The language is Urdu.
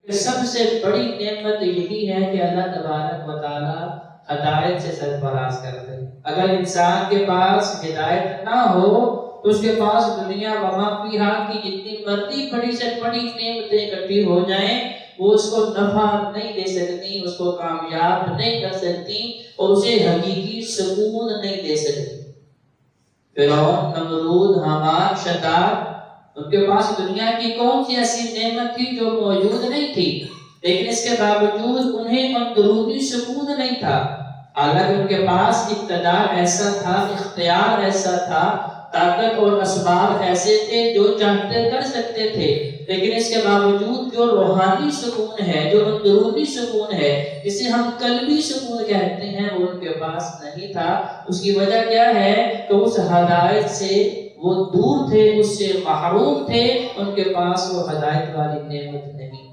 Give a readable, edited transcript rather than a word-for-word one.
سب سے بڑی نعمت یہی ہے کہ اللہ تبارک و تعالیٰ ہدایت سے سرفراز کر دے۔ اگر انسان کے پاس ہدایت نہ ہو تو اس کے پاس دنیا وما فیہا کی جتنی مرضی بڑی سے بڑی نعمتیں اکٹھی ہو جائیں، وہ اس کو نفع نہیں دے سکتی، اس کو کامیاب نہیں کر سکتی اور اسے حقیقی سکون نہیں دے سکتی۔ فرعون، نمرود، حامان، شداد، ان کے پاس دنیا کی کون سی ایسی نعمت تھی جو موجود نہیں تھی، لیکن اس کے باوجود انہیں اندرونی سکون نہیں تھا۔ حالانکہ ان کے پاس اقتدار ایسا تھا، اختیار ایسا تھا، طاقت اور اسباب ایسے تھے جو چاہتے کر سکتے تھے، لیکن اس کے باوجود جو روحانی سکون ہے، جو اندرونی سکون ہے، جسے ہم قلبی سکون کہتے ہیں، وہ ان کے پاس نہیں تھا۔ اس کی وجہ کیا ہے کہ اس ہدایت سے وہ دور تھے، اس سے محروم تھے، ان کے پاس وہ ہدایت والی نعمت نہیں۔